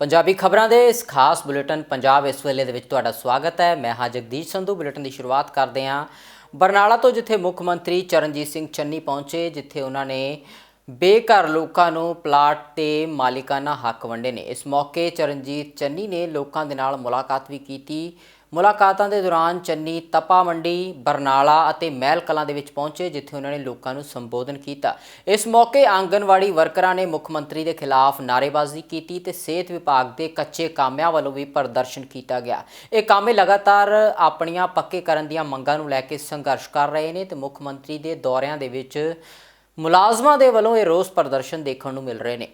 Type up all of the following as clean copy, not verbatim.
पंजाबी खबरों के इस खास बुलेटिन पंजाब इस वेले दे विच तुहाडा स्वागत है। मैं हाँ जगदीश संधू। बुलेटिन की शुरुआत करते हैं बरनाला तो, जिथे मुख मंत्री चरणजीत सिंह चन्नी पहुंचे, जिथे उन्होंने बेघर लोगों को प्लाट के मालिकाना हक वंडे ने। इस मौके चरणजीत चन्नी ने लोगों के नाल मुलाकात भी की। मुलाकातों के दौरान चन्नी तपा मंडी, बरनाला और महल कलां दे विच पहुंचे, जिथे उन्होंने लोगों को संबोधन किया। इस मौके आंगनवाड़ी वर्करां ने मुख मंत्री के खिलाफ नारेबाजी की ते सेहत विभाग के कच्चे कामिਆਂ वालों भी प्रदर्शन किया गया। ये कामे लगातार अपनियां पक्के करन दीयां मंगां नूं लैके संघर्ष कर रहे हैं ते मुख मंत्री के दौरियां दे विच मुलाजमां दे वल्लों ये रोस प्रदर्शन देखने को मिल रहे हैं।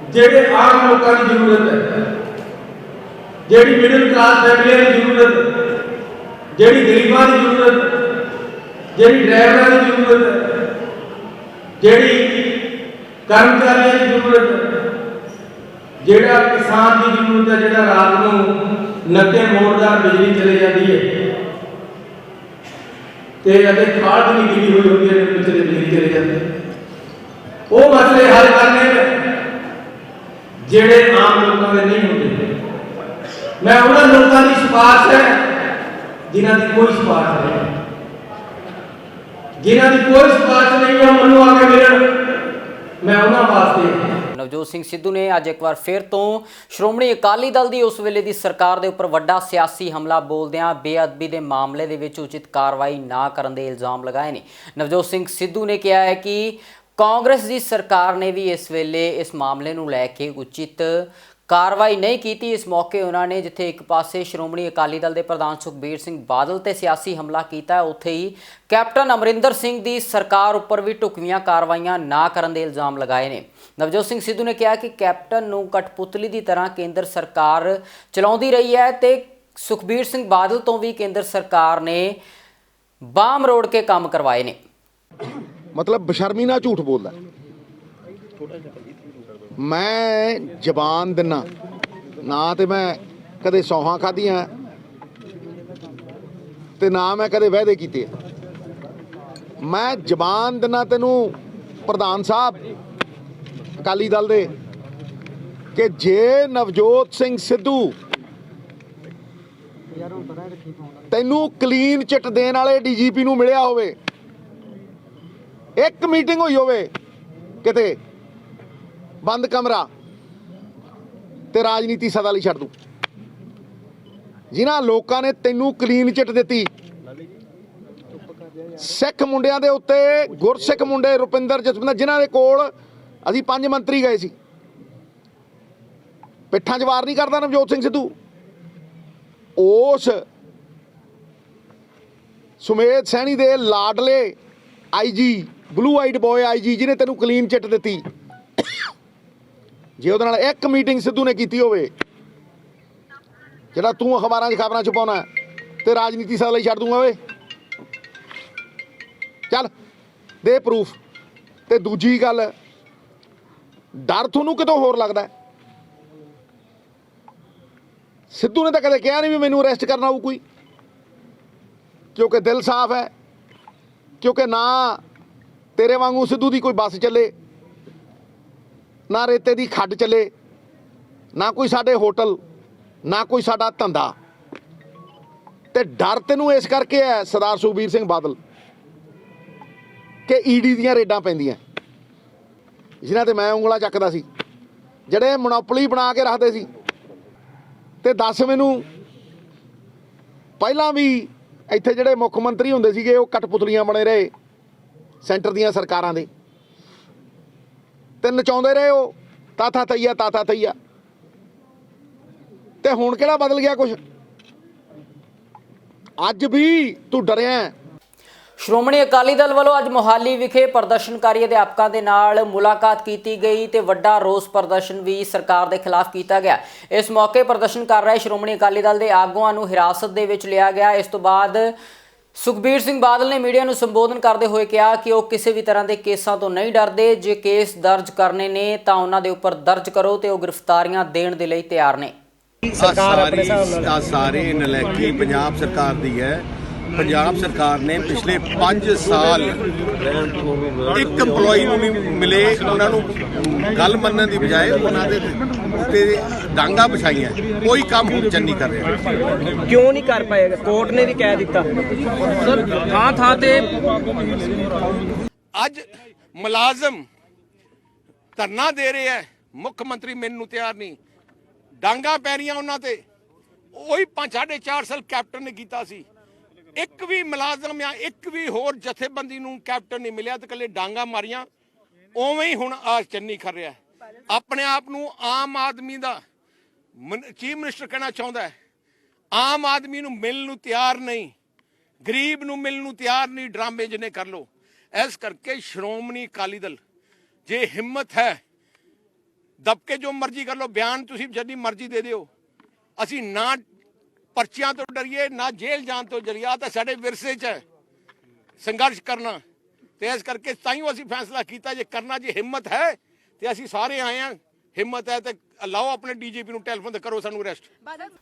ਜਿਹੜੇ ਆਮ ਲੋਕਾਂ ਦੀ ਜ਼ਰੂਰਤ ਹੈ, ਜਿਹੜੀ ਮਿਡਲ ਕਲਾਸ ਫੈਮਲੀਆਂ ਦੀ ਜ਼ਰੂਰਤ ਹੈ, ਜਿਹੜੀ ਗਰੀਬਾਂ ਦੀ ਜ਼ਰੂਰਤ ਹੈ, ਜਿਹੜੀ ਡਰਾਈਵਰਾਂ ਦੀ ਜ਼ਰੂਰਤ ਹੈ, ਜਿਹੜੀ ਕਰਮਚਾਰੀਆਂ ਦੀ ਜ਼ਰੂਰਤ ਹੈ, ਜਿਹੜਾ ਕਿਸਾਨ ਦੀ ਜ਼ਰੂਰਤ ਹੈ, ਜਿਹੜਾ ਰਾਤ ਨੂੰ ਨੱਕੇ ਮੋੜਦਾਰ ਬਿਜਲੀ ਚਲੇ ਜਾਂਦੀ ਹੈ ਤੇ ਅਜੇ ਖਾਦ ਨਹੀਂ ਗਿਰੀ ਹੋਈ ਹੁੰਦੀ ਹੈ, ਪਿਛਲੇ ਬਿਜਲੀ ਚਲੇ ਜਾਂਦੀ ਹੈ। ਉਹ ਮਸਲੇ ਹੱਲ ਕਰਨੇ ਨੇ ਜਿਹੜੇ ਆਮ ਲੋਕਾਂ ਦੇ नहीं होंगे। मैं उन्होंने लोगों की सिफारिश है जिन्हों की कोई सिफारिश नहीं, जिन्हों की कोई सिफारिश नहीं है, मैनू आके मिलन, मैं उन्होंने वास्ते। नवजोत सिंह सिद्धू ने अज एक बार फिर तो श्रोमणी अकाली दल की उस वेले की सरकार के उपर वड्डा सियासी हमला बोलदियां बेअदबी के मामले दे विच उचित कार्रवाई ना करन दे इल्जाम लगाए ने। नवजोत सिंह सिद्धू ने कहा है कि कांग्रेस की सरकार ने भी इस वेले इस मामले नूं लैके उचित कार्रवाई नहीं की। इस मौके उन्होंने जिथे एक पासे श्रोमणी अकाली दल के प्रधान सुखबीर सिंह बादल ते सियासी हमला किया, उत्थे ही कैप्टन अमरिंदर सिंह की सरकार उपर भी ढुकवियां कार्रवाइयां ना करन दे इल्जाम लगाए ने। नवजोत सिंह सिद्धू ने कहा कि कैप्टन नूं कठपुतली की तरह केंद्र सरकार चलाउंदी रही है ते सुखबीर सिंह बादल तो भी केंद्र सरकार ने बाह मरोड़ के काम करवाए ने। मतलब बशर्मी ना झूठ बोलदा। मैं जबान दिना ना तो मैं कदे सौहां खादियां ते ना मैं कदे वायदे कीते। मैं जबान दिना तेनू प्रधान साहब अकाली दल दे कि जे नवजोत सिंह सिद्धू तेनू क्लीन चिट देण वाले DGP नू मिलिया होवे, एक मीटिंग हुई होवे किते बंद कमरा, ते राजनीति सदा लई छड्ड दूं। जिन्हां लोकां ने तैनूं क्लीन चिट दित्ती, सिख मुंडियां दे उत्ते गुरसिख मुंडे रुपिंदर जसविंदर, जिन्हां दे कोल असीं 5 मंत्री गए सी, पिट्ठां 'च वार नहीं करदा नवजोत सिंह सिद्धू। उस सुमेध सैनी दे लाडले IG blue eyed boy IG जिन्हें तेनू क्लीन चिट दी, जे उहदे नाल एक मीटिंग सिद्धू ने की होवे, जिहड़ा तू अखबारां 'च खबरां छपाउणा ते राजनीति साल छड्ड दूंगा वे, चल दे प्रूफ। ते दूजी गल, डर तुहानूं कितों होर लगदा है? सिद्धू ने तो कदे कहा नहीं भी मैनूं अरेस्ट करना होऊ कोई, क्योंकि दिल साफ है, क्योंकि ना तेरे वांगू सिद्धू की कोई बस चले, ना रेते की खड्ड चले, ना कोई साडे होटल, ना कोई साडा धंधा। ते डर तैनूं इस करके है सरदार सुखबीर सिंह बादल कि ED दीयां रेडां पैंदियां, जिन्हां ते मैं उंगलां चकदा सी, जिहड़े मोनोपली बना के रखदे सी। ते दस मैनूं पहिलां भी ਇੱਥੇ ਜਿਹੜੇ ਮੁੱਖ ਮੰਤਰੀ ਹੁੰਦੇ ਸੀਗੇ ਉਹ ਕਠਪੁਤਲੀਆਂ ਬਣੇ ਰਹੇ ਸੈਂਟਰ ਦੀਆਂ ਸਰਕਾਰਾਂ ਦੇ, ਤੇ ਨਚਾਉਂਦੇ ਰਹੇ ਉਹ ਤਾਤਾ ਤਈਆ। ਤੇ ਹੁਣ ਕਿਹੜਾ ਬਦਲ ਗਿਆ ਕੁਝ? ਅੱਜ ਵੀ ਤੂੰ ਡਰਿਆ। श्रोमणी अकाली दल वालों अज मोहाली विखे प्रदर्शनकारी अध्यापकों के नाल मुलाकात की गई तो वड्डा रोस प्रदर्शन भी सरकार के खिलाफ किया गया। इस मौके प्रदर्शन कर रहे श्रोमणी अकाली दल के आगुआं नूं हिरासत दे विच लिया गया। इस तो बाद सुखबीर सिंह बादल ने मीडिया नूं संबोधन करते हुए कहा कि वह किसी भी तरह के केसां तो नहीं डरते, जे केस दर्ज करने ने तो उन्हां दे उपर दर्ज करो तो वह गिरफ्तारियां देण दे लई तैयार ने। सरकार सारी नलैकी पंजाब सरकार दी है। ਪੰਜਾਬ ਸਰਕਾਰ ਨੇ ਪਿਛਲੇ 5 ਸਾਲ ਇੱਕ EMPLOYE ਨੂੰ ਨਹੀਂ ਮਿਲੇ, ਉਹਨਾਂ ਨੂੰ ਗੱਲ ਮੰਨਣ ਦੀ ਬਜਾਏ ਉਹਨਾਂ ਦੇ ਉੱਤੇ ਡਾਂਗਾ ਵਿਛਾਈਆਂ। ਕੋਈ ਕੰਮ ਹੁਣ ਚੰਨੀ ਕਰ ਰਿਹਾ। ਕਿਉਂ ਨਹੀਂ ਕਰ ਪਾਏਗਾ? ਕੋਰਟ ਨੇ ਵੀ ਕਹਿ ਦਿੱਤਾ ਸਰ, ਥਾਂ ਥਾਂ ਤੇ ਅੱਜ ਮੁਲਾਜ਼ਮ ਧਰਨਾ ਦੇ ਰਹੇ ਹੈ, ਮੁੱਖ ਮੰਤਰੀ ਮਿਲਣ ਨੂੰ ਤਿਆਰ ਨਹੀਂ, ਡਾਂਗਾ ਪੈ ਰਹੀਆਂ ਉਹਨਾਂ ਤੇ। ਉਹੀ 4.5 ਸਾਲ ਕੈਪਟਨ ਨੇ ਕੀਤਾ ਸੀ, ਇੱਕ ਵੀ ਮੁਲਾਜ਼ਮ ਜਾਂ ਇੱਕ ਵੀ ਹੋਰ ਜਥੇਬੰਦੀ ਨੂੰ ਕੈਪਟਨ ਨਹੀਂ ਮਿਲਿਆ ਤੇ ਇਕੱਲੇ ਡਾਂਗਾ ਮਾਰੀਆਂ। ਉਵੇਂ ਹੀ ਹੁਣ ਆ ਚੰਨੀ ਕਰ ਰਿਹਾ, ਆਪਣੇ ਆਪ ਨੂੰ ਆਮ ਆਦਮੀ ਦਾ ਚੀਫ ਮਿਨਿਸਟਰ ਕਹਿਣਾ ਚਾਹੁੰਦਾ ਹੈ। ਆਮ ਆਦਮੀ ਨੂੰ ਮਿਲਣ ਨੂੰ ਤਿਆਰ ਨਹੀਂ, ਗਰੀਬ ਨੂੰ ਮਿਲਣ ਨੂੰ ਤਿਆਰ ਨਹੀਂ, ਡਰਾਮੇ ਜਿਹਨੇ ਕਰ ਲੋ। ਇਸ ਕਰਕੇ ਸ਼੍ਰੋਮਣੀ ਅਕਾਲੀ ਦਲ ਜੇ ਹਿੰਮਤ ਹੈ ਦਬਕੇ ਜੋ ਮਰਜ਼ੀ ਕਰ ਲੋ, ਬਿਆਨ ਤੁਸੀਂ ਜਿੰਨੀ ਮਰਜ਼ੀ ਦੇ ਦਿਓ, ਅਸੀਂ ਨਾ ਪਰਚੀਆਂ ਤੋਂ ਡਰੀਏ ਨਾ ਜੇਲ੍ਹ ਜਾਣ ਤੋਂ ਡਰੀਏ। ਤਾਂ ਸਾਡੇ ਵਿਰਸੇ 'ਚ ਹੈ ਸੰਘਰਸ਼ ਕਰਨਾ, ਤੇ ਇਸ ਕਰਕੇ ਤਾਈਓ ਅਸੀਂ ਫੈਸਲਾ ਕੀਤਾ ਜੇ ਕਰਨਾ, ਜੇ ਹਿੰਮਤ ਹੈ ਤੇ ਅਸੀਂ ਸਾਰੇ ਆਏ ਹਾਂ। ਹਿੰਮਤ ਹੈ ਤੇ ਲਾਓ ਆਪਣੇ ਡੀਜੀਪੀ ਨੂੰ ਟੈਲੀਫੋਨ ਤੇ ਕਰੋ ਸਾਨੂੰ ਅਰੈਸਟ।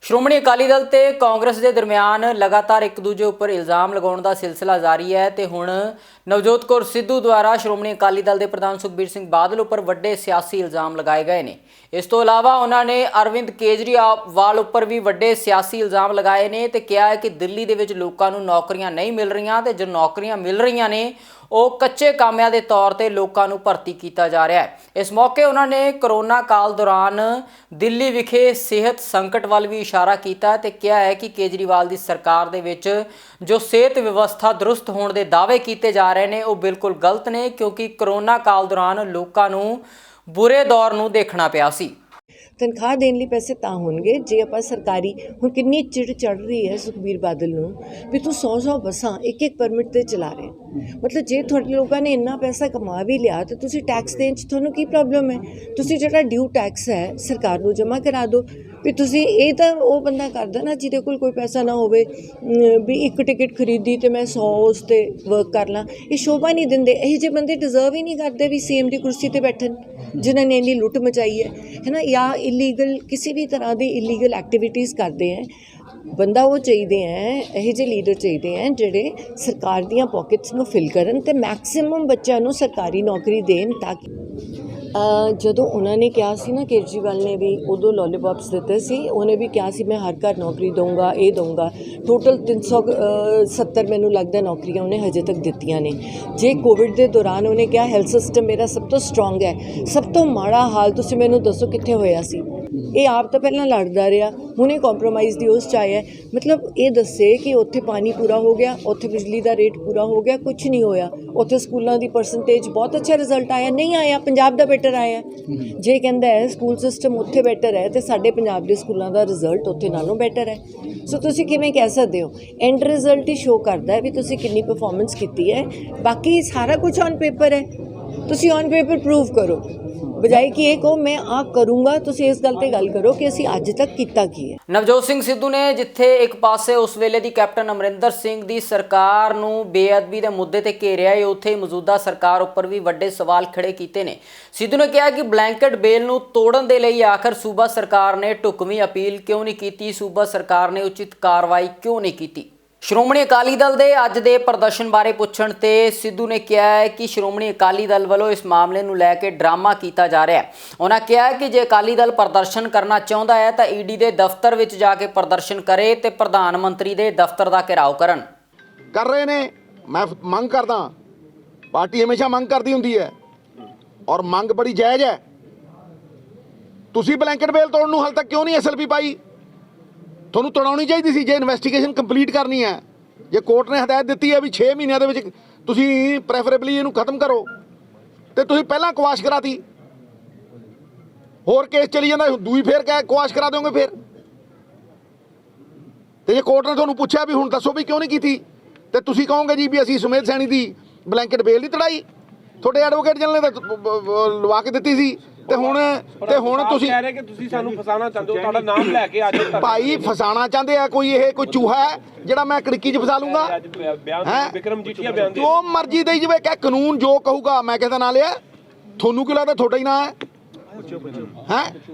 ਸ਼੍ਰੋਮਣੀ ਅਕਾਲੀ ਦਲ ਤੇ ਕਾਂਗਰਸ ਦੇ ਦਰਮਿਆਨ ਲਗਾਤਾਰ ਇੱਕ ਦੂਜੇ ਉੱਪਰ ਇਲਜ਼ਾਮ ਲਗਾਉਣ ਦਾ ਸਿਲਸਿਲਾ ਜਾਰੀ ਹੈ ਤੇ ਹੁਣ ਨਵਜੋਤ ਕੌਰ ਸਿੱਧੂ ਦੁਆਰਾ ਸ਼੍ਰੋਮਣੀ ਅਕਾਲੀ ਦਲ ਦੇ ਪ੍ਰਧਾਨ ਸੁਖਬੀਰ ਸਿੰਘ ਬਾਦਲ ਉੱਪਰ ਵੱਡੇ ਸਿਆਸੀ ਇਲਜ਼ਾਮ ਲਗਾਏ ਗਏ ਨੇ। ਇਸ ਤੋਂ ਇਲਾਵਾ ਉਹਨਾਂ ਨੇ ਅਰਵਿੰਦ ਕੇਜਰੀਵਾਲ ਉੱਪਰ ਵੀ ਵੱਡੇ ਸਿਆਸੀ ਇਲਜ਼ਾਮ ਲਗਾਏ ਨੇ ਤੇ ਕਿਹਾ ਹੈ ਕਿ ਦਿੱਲੀ ਦੇ ਵਿੱਚ ਲੋਕਾਂ ਨੂੰ ਨੌਕਰੀਆਂ ਨਹੀਂ ਮਿਲ ਰਹੀਆਂ ਤੇ ਜੋ ਨੌਕਰੀਆਂ ਮਿਲ ਰਹੀਆਂ ਨੇ ਉਹ ਕੱਚੇ ਕਾਮਿਆਂ ਦੇ ਤੌਰ ਤੇ ਲੋਕਾਂ ਨੂੰ ਭਰਤੀ ਕੀਤਾ ਜਾ ਰਿਹਾ ਹੈ। ਇਸ ਮੌਕੇ ਉਹਨਾਂ ਨੇ ਕਰੋਨਾ ਕਾਲ ਦੌਰਾਨ ਦਿੱਲੀ ਵਿਖੇ ਸਿਹਤ ਸੰਕਟ ਵੱਲ ਵੀ ਇਸ਼ਾਰਾ ਕੀਤਾ ਤੇ ਕਿਹਾ ਹੈ ਕਿ ਕੇਜਰੀਵਾਲ ਦੀ ਸਰਕਾਰ ਦੇ ਵਿੱਚ ਜੋ ਸਿਹਤ ਵਿਵਸਥਾ ਦਰੁਸਤ ਹੋਣ ਦੇ ਦਾਅਵੇ ਕੀਤੇ ਜਾ ਰਹੇ ਨੇ ਉਹ ਬਿਲਕੁਲ ਗਲਤ ਨੇ, ਕਿਉਂਕਿ ਕਰੋਨਾ ਕਾਲ ਦੌਰਾਨ ਲੋਕਾਂ ਨੂੰ ਬੁਰੇ ਦੌਰ ਨੂੰ ਦੇਖਣਾ ਪਿਆ ਸੀ। ਤਨਖਾਹ ਦੇਣ ਲਈ ਪੈਸੇ ਤਾਂ ਹੋਣਗੇ ਜੇ ਆਪਾਂ ਸਰਕਾਰੀ, ਹੁਣ ਕਿੰਨੀ ਚਿੜ ਚੜ ਰਹੀ ਹੈ ਸੁਖਬੀਰ ਬਾਦਲ ਨੂੰ ਵੀ ਤੂੰ 100 ਬੱਸਾਂ ਇੱਕ ਪਰਮਿਟ ਤੇ ਚਲਾ ਰਹੇ। ਮਤਲਬ ਜੇ ਤੁਹਾਡੇ ਲੋਕਾਂ ਨੇ ਇੰਨਾ ਪੈਸਾ ਕਮਾ ਵੀ ਲਿਆ ਤਾਂ ਤੁਸੀਂ ਟੈਕਸ ਦੇਣ 'ਚ ਤੁਹਾਨੂੰ ਕੀ ਪ੍ਰੋਬਲਮ ਹੈ? ਤੁਸੀਂ ਜਿਹੜਾ ਡਿਊ ਟੈਕਸ ਹੈ ਸਰਕਾਰ ਨੂੰ ਜਮ੍ਹਾਂ ਕਰਾ ਦਿਓ। ਵੀ ਤੁਸੀਂ ਇਹ ਤਾਂ ਉਹ ਬੰਦਾ ਕਰਦਾ ਨਾ ਜਿਹਦੇ ਕੋਲ ਕੋਈ ਪੈਸਾ ਨਾ ਹੋਵੇ, ਵੀ ਇੱਕ ਟਿਕਟ ਖਰੀਦੀ ਤੇ ਮੈਂ 100 ਉਸ 'ਤੇ ਵਰਕ ਕਰ ਲਾਂ। ਇਹ ਸ਼ੋਭਾ ਨਹੀਂ ਦਿੰਦੇ। ਇਹੋ ਜਿਹੇ ਬੰਦੇ ਡਿਜ਼ਰਵ ਹੀ ਨਹੀਂ ਕਰਦੇ ਵੀ ਸੀਐਮ ਦੀ ਕੁਰਸੀ 'ਤੇ ਬੈਠਣ, ਜਿਨ੍ਹਾਂ ਨੇ ਇੰਨੀ ਲੁੱਟ ਮਚਾਈ ਹੈ ਨਾ, ਜਾਂ ਇਲੀਗਲ ਕਿਸੇ ਵੀ ਤਰ੍ਹਾਂ ਦੀ ਇਲੀਗਲ ਐਕਟੀਵਿਟੀਜ਼ ਕਰਦੇ ਹੈ। ਬੰਦਾ ਉਹ ਚਾਹੀਦੇ ਹੈ, ਇਹੋ ਜਿਹੇ ਲੀਡਰ ਚਾਹੀਦੇ ਹੈ ਜਿਹੜੇ ਸਰਕਾਰ ਦੀਆਂ ਪੋਕਟਸ ਨੂੰ ਫਿਲ ਕਰਨ ਤੇ ਮੈਕਸਿਮਮ ਬੱਚਿਆਂ ਨੂੰ ਸਰਕਾਰੀ ਨੌਕਰੀ ਦੇਣ। ਤਾਂ ਕਿ ਜਦੋਂ ਉਹਨਾਂ ਨੇ ਕਿਹਾ ਸੀ ਨਾ, ਕੇਜਰੀਵਾਲ ਨੇ ਵੀ ਉਦੋਂ ਲੋਲੀਪੌਪਸ ਦਿੱਤੇ ਸੀ, ਉਹਨੇ ਵੀ ਕਿਹਾ ਸੀ ਮੈਂ ਹਰ ਘਰ ਨੌਕਰੀ ਦਊਂਗਾ, ਇਹ ਦਊਂਗਾ। ਟੋਟਲ 370 ਮੈਨੂੰ ਲੱਗਦਾ ਨੌਕਰੀਆਂ ਉਹਨੇ ਹਜੇ ਤੱਕ ਦਿੱਤੀਆਂ ਨੇ। ਜੇ ਕੋਵਿਡ ਦੇ ਦੌਰਾਨ ਉਹਨੇ ਕਿਹਾ ਹੈਲਥ ਸਿਸਟਮ ਮੇਰਾ ਸਭ ਤੋਂ ਸਟਰੋਂਗ ਹੈ, ਸਭ ਤੋਂ ਮਾੜਾ ਹਾਲ ਤੁਸੀਂ ਮੈਨੂੰ ਦੱਸੋ ਕਿੱਥੇ ਹੋਇਆ ਸੀ? ਇਹ ਆਪ ਤਾਂ ਪਹਿਲਾਂ ਲੜਦਾ ਰਿਹਾ, ਹੁਣੇ ਕੰਪਰੋਮਾਈਜ਼ ਦੀ ਉਸ 'ਚ ਆਇਆ। ਮਤਲਬ ਇਹ ਦੱਸੇ ਕਿ ਉੱਥੇ ਪਾਣੀ ਪੂਰਾ ਹੋ ਗਿਆ, ਉੱਥੇ ਬਿਜਲੀ ਦਾ ਰੇਟ ਪੂਰਾ ਹੋ ਗਿਆ, ਕੁਝ ਨਹੀਂ ਹੋਇਆ। ਉੱਥੇ ਸਕੂਲਾਂ ਦੀ ਪਰਸੈਂਟੇਜ ਬਹੁਤ ਅੱਛਾ ਰਿਜ਼ਲਟ ਆਇਆ, ਨਹੀਂ ਆਇਆ, ਪੰਜਾਬ ਦਾ ਬੈਟਰ ਆਇਆ। ਜੇ ਕਹਿੰਦਾ ਹੈ ਸਕੂਲ ਸਿਸਟਮ ਉੱਥੇ ਬੈਟਰ ਹੈ ਤੇ ਸਾਡੇ ਪੰਜਾਬ ਦੇ ਸਕੂਲਾਂ ਦਾ ਰਿਜ਼ਲਟ ਉੱਥੇ ਨਾਲੋਂ ਬੈਟਰ ਹੈ। ਸੋ ਤੁਸੀਂ ਕਿਵੇਂ ਕਹਿ ਸਕਦੇ ਹੋ? ਐਂਡ ਰਿਜ਼ਲਟ ਹੀ ਸ਼ੋ ਕਰਦਾ ਹੈ ਵੀ ਤੁਸੀਂ ਕਿੰਨੀ ਪਰਫਾਰਮੈਂਸ ਕੀਤੀ ਹੈ। ਬਾਕੀ ਸਾਰਾ ਕੁਝ ਔਨ ਪੇਪਰ ਹੈ, ਤੁਸੀਂ ਔਨ ਪੇਪਰ ਪ੍ਰੂਵ ਕਰੋ, ਬਜਾਏ ਕਿ ਇਹ ਕਹੋ ਮੈਂ ਆ ਕਰੂੰਗਾ। ਤੁਸੀਂ ਇਸ ਗੱਲ ਤੇ ਗੱਲ ਕਰੋ ਕਿ ਅਸੀਂ ਅੱਜ ਤੱਕ ਕੀਤਾ ਕੀ ਹੈ। ਨਵਜੋਤ ਸਿੰਘ ਸਿੱਧੂ ਨੇ ਜਿੱਥੇ ਇੱਕ ਪਾਸੇ ਉਸ ਵੇਲੇ ਦੀ ਕੈਪਟਨ ਅਮਰਿੰਦਰ ਸਿੰਘ ਦੀ ਸਰਕਾਰ ਨੂੰ ਬੇਅਦਬੀ ਦੇ ਮੁੱਦੇ ਤੇ ਘੇਰਿਆ ਹੈ, ਉੱਥੇ ਹੀ ਮੌਜੂਦਾ ਸਰਕਾਰ ਉੱਪਰ ਵੀ ਵੱਡੇ ਸਵਾਲ ਖੜੇ ਕੀਤੇ ਨੇ। ਸਿੱਧੂ ਨੇ ਕਿਹਾ ਕਿ ਬਲੈਂਕਟ ਬੇਲ ਨੂੰ ਤੋੜਨ ਦੇ ਲਈ ਆਖਰ ਸੂਬਾ ਸਰਕਾਰ ਨੇ ਢੁਕਵੀਂ ਅਪੀਲ ਕਿਉਂ ਨਹੀਂ ਕੀਤੀ, ਸੂਬਾ ਸਰਕਾਰ ਨੇ ਉਚਿਤ ਕਾਰਵਾਈ ਕਿਉਂ ਨਹੀਂ ਕੀਤੀ। ਸ਼੍ਰੋਮਣੀ ਅਕਾਲੀ ਦਲ ਦੇ ਅੱਜ ਦੇ ਪ੍ਰਦਰਸ਼ਨ ਬਾਰੇ ਪੁੱਛਣ ਤੇ ਸਿੱਧੂ ਨੇ ਕਿਹਾ ਹੈ ਕਿ ਸ਼੍ਰੋਮਣੀ ਅਕਾਲੀ ਦਲ ਵੱਲੋਂ ਇਸ ਮਾਮਲੇ ਨੂੰ ਲੈ ਕੇ ਡਰਾਮਾ ਕੀਤਾ ਜਾ ਰਿਹਾ ਹੈ। ਉਹਨਾਂ ਕਿਹਾ ਹੈ ਕਿ ਜੇ ਅਕਾਲੀ ਦਲ ਪ੍ਰਦਰਸ਼ਨ ਕਰਨਾ ਚਾਹੁੰਦਾ ਹੈ ਤਾਂ ਈਡੀ ਦੇ ਦਫ਼ਤਰ ਵਿੱਚ ਜਾ ਕੇ ਪ੍ਰਦਰਸ਼ਨ ਕਰੇ ਤੇ ਪ੍ਰਧਾਨ ਮੰਤਰੀ ਦੇ ਦਫ਼ਤਰ ਦਾ ਘਿਰਾਓ ਕਰਨ। ਕਰ ਰਹੇ ਨੇ। ਮੈਂ ਮੰਗ ਕਰਦਾ, ਪਾਰਟੀ ਹਮੇਸ਼ਾ ਮੰਗ ਕਰਦੀ ਹੁੰਦੀ ਹੈ ਔਰ ਮੰਗ ਬੜੀ ਜਾਇਜ਼ ਹੈ। ਤੁਸੀਂ ਬਲੈਂਕਟ ਬੇਲ ਤੋੜਨ ਨੂੰ ਹਾਲੇ ਤੱਕ ਕਿਉਂ ਨਹੀਂ ਐਸਐਲਪੀ ਪਾਈ? ਤੁਹਾਨੂੰ ਤੋੜਾਉਣੀ ਚਾਹੀਦੀ ਸੀ। ਜੇ ਇਨਵੈਸਟੀਗੇਸ਼ਨ ਕੰਪਲੀਟ ਕਰਨੀ ਹੈ, ਜੇ ਕੋਰਟ ਨੇ ਹਦਾਇਤ ਦਿੱਤੀ ਹੈ ਵੀ 6 ਮਹੀਨਿਆਂ ਦੇ ਵਿੱਚ ਤੁਸੀਂ ਪ੍ਰੈਫਰੇਬਲੀ ਇਹਨੂੰ ਖਤਮ ਕਰੋ, ਤੇ ਤੁਸੀਂ ਪਹਿਲਾਂ ਕੁਆਸ਼ ਕਰਾਤੀ। ਹੋਰ ਕੇਸ ਚਲੀ ਜਾਂਦਾ, ਦੂਈ ਫੇਰ ਕੁਆਸ਼ ਕਰਾ ਦਿਓਗੇ ਫਿਰ। ਤੇ ਜੇ ਕੋਰਟ ਨੇ ਤੁਹਾਨੂੰ ਪੁੱਛਿਆ ਵੀ ਹੁਣ ਦੱਸੋ ਵੀ ਕਿਉਂ ਨਹੀਂ ਕੀਤੀ, ਤੇ ਤੁਸੀਂ ਕਹੋਗੇ ਜੀ ਵੀ ਅਸੀਂ ਸੁਮੇਧ ਸੈਣੀ ਦੀ ਬਲੈਂਕਟ ਬੇਲ ਨਹੀਂ ਤੜਾਈ। ਤੁਹਾਡੇ ਐਡਵੋਕੇਟ ਜਨਰਲ ਨੇ ਤਾਂ ਲਵਾ ਕੇ ਦਿੱਤੀ ਸੀ। ਤੇ ਹੁਣ ਤੁਸੀਂ ਕਹਿ ਰਹੇ ਕਿ ਤੁਸੀਂ ਸਾਨੂੰ ਫਸਾਉਣਾ ਚਾਹੁੰਦੇ ਹੋ, ਤੁਹਾਡਾ ਨਾਮ ਲੈ ਕੇ ਅੱਜ ਭਾਈ ਫਸਾਉਣਾ ਚਾਹੁੰਦੇ ਆ। ਕੋਈ ਇਹ ਕੋਈ ਚੂਹਾ ਹੈ ਜਿਹੜਾ ਮੈਂ ਕੜਕੀ 'ਚ ਫਸਾ ਲੂੰਗਾ? ਵਿਕਰਮ ਜੀਠੀਆ ਬਿਆਨ ਦੇ ਜੋ ਮਰਜ਼ੀ ਦੇਈ ਜਾਵੇ, ਕਿ ਕਾਨੂੰਨ ਜੋ ਕਹੂਗਾ ਮੈਂ ਕਿਸੇ ਦਾ ਨਾਂ ਲਿਆ। ਤੁਹਾਨੂੰ ਕੀ ਲੱਗਦਾ ਤੁਹਾਡਾ ਹੀ ਨਾਂ ਹੈ?